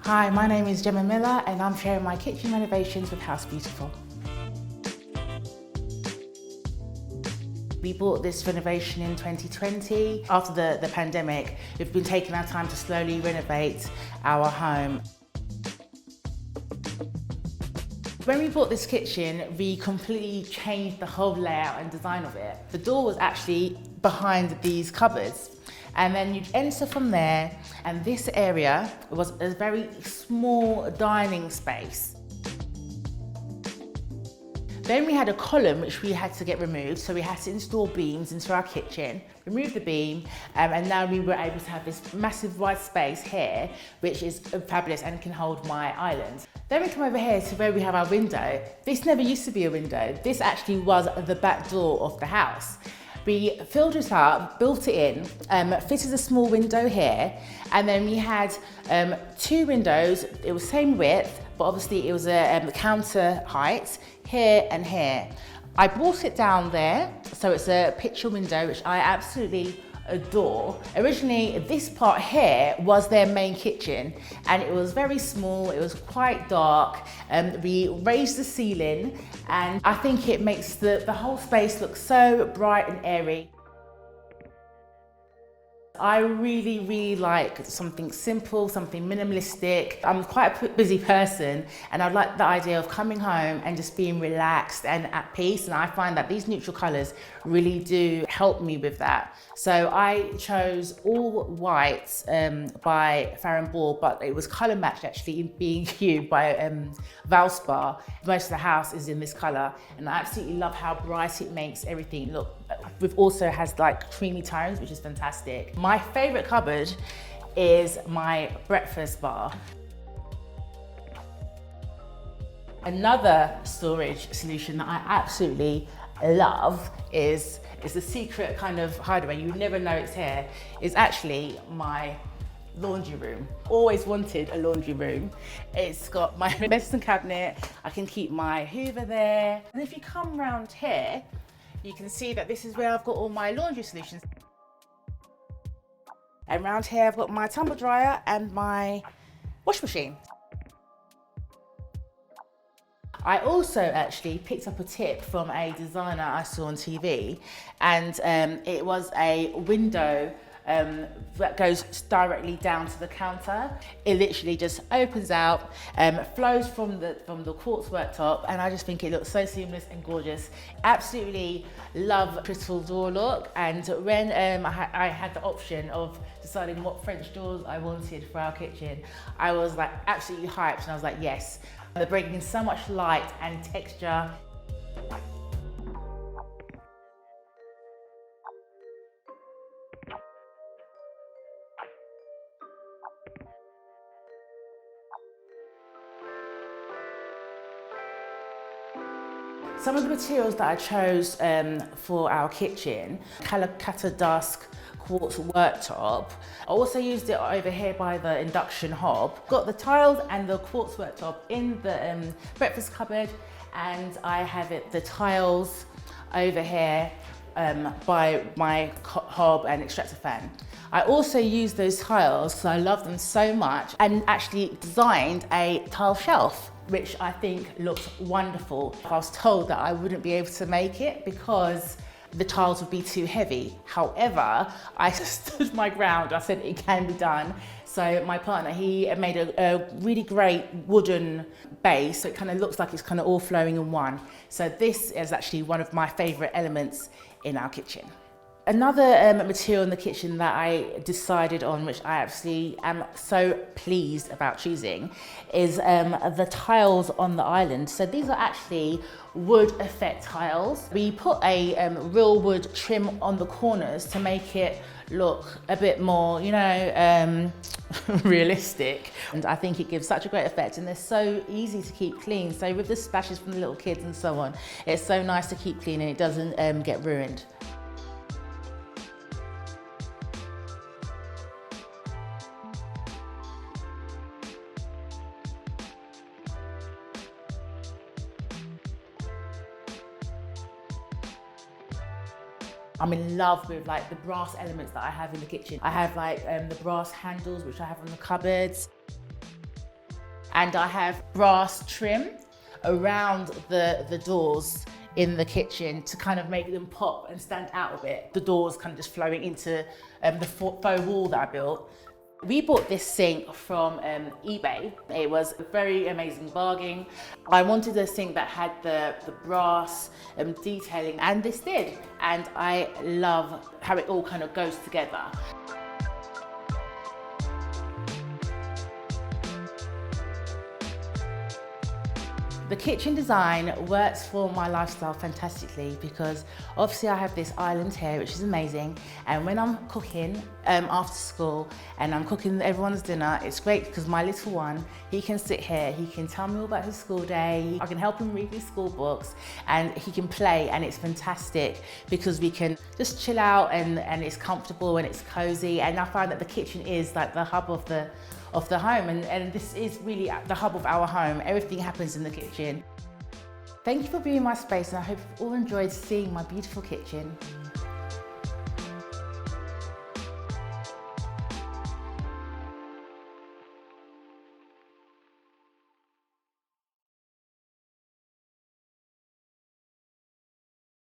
Hi, my name is Gemma Miller and I'm sharing my kitchen renovations with House Beautiful. We bought this renovation in 2020. After the pandemic, we've been taking our time to slowly renovate our home. When we bought this kitchen, we completely changed the whole layout and design of it. The door was actually behind these cupboards. And then you'd enter from there, and this area was a very small dining space. Then we had a column which we had to get removed, so we had to install beams into our kitchen, remove the beam, and now we were able to have this massive wide space here, which is fabulous and can hold my island. Then we come over here to where we have our window. This never used to be a window. This actually was the back door of the house. We filled it up, built it in, fitted a small window here, and then we had 2 windows. It was same width, but obviously it was a counter height here and here. I brought it down there, so it's a picture window, which I absolutely adore. Originally, this part here was their main kitchen, and it was very small, it was quite dark. We raised the ceiling, and I think it makes the whole space look so bright and airy. I really like something simple, something minimalistic. I'm quite a busy person, and I like the idea of coming home and just being relaxed and at peace, and I find that these neutral colours really do help me with that. So I chose all white by Farrow & Ball, but it was colour matched actually being hued by Valspar. Most of the house is in this colour, and I absolutely love how bright it makes everything look. We've also has like creamy tones, which is fantastic. My favourite cupboard is my breakfast bar. Another storage solution that I absolutely love is a secret kind of hideaway. You never know it's here. Is actually my laundry room. Always wanted a laundry room. It's got my medicine cabinet. I can keep my Hoover there. And if you come round here, you can see that this is where I've got all my laundry solutions. And around here I've got my tumble dryer and my wash machine. I also actually picked up a tip from a designer I saw on TV, and it was a window that goes directly down to the counter. It literally just opens out, flows from the quartz worktop, and I just think it looks so seamless and gorgeous. Absolutely love Crittall door look, and when I had the option of deciding what French doors I wanted for our kitchen, I was like absolutely hyped, and I was like, yes. They're bringing so much light and texture. Some of the materials that I chose for our kitchen, Calacatta Dusk quartz worktop. I also used it over here by the induction hob. Got the tiles and the quartz worktop in the breakfast cupboard, and I have the tiles over here by my hob and extractor fan. I also used those tiles because I love them so much, and actually designed a tile shelf, which I think looks wonderful. I was told that I wouldn't be able to make it because the tiles would be too heavy. However, I stood my ground. I said it can be done. So my partner, he made a really great wooden base, so it kind of looks like it's kind of all flowing in one. So this is actually one of my favorite elements in our kitchen. Another material in the kitchen that I decided on, which I absolutely am so pleased about choosing, is the tiles on the island. So these are actually wood effect tiles. We put a real wood trim on the corners to make it look a bit more, you know, realistic. And I think it gives such a great effect, and they're so easy to keep clean. So with the splashes from the little kids and so on, it's so nice to keep clean and it doesn't get ruined. I'm in love with like the brass elements that I have in the kitchen. I have like the brass handles, which I have on the cupboards. and I have brass trim around the doors in the kitchen to kind of make them pop and stand out a bit. The doors kind of just flowing into the faux wall that I built. We bought this sink from eBay. It was a very amazing bargain. I wanted a sink that had the brass detailing, and this did. And I love how it all kind of goes together. The kitchen design works for my lifestyle fantastically because obviously I have this island here, which is amazing. And when I'm cooking after school and I'm cooking everyone's dinner, it's great because my little one, he can sit here, he can tell me all about his school day, I can help him read his school books, and he can play, and it's fantastic because we can just chill out and it's comfortable and it's cozy. And I find that the kitchen is like the hub of the home, and this is really the hub of our home. Everything happens in the kitchen. Thank you for being in my space, and I hope you've all enjoyed seeing my beautiful kitchen.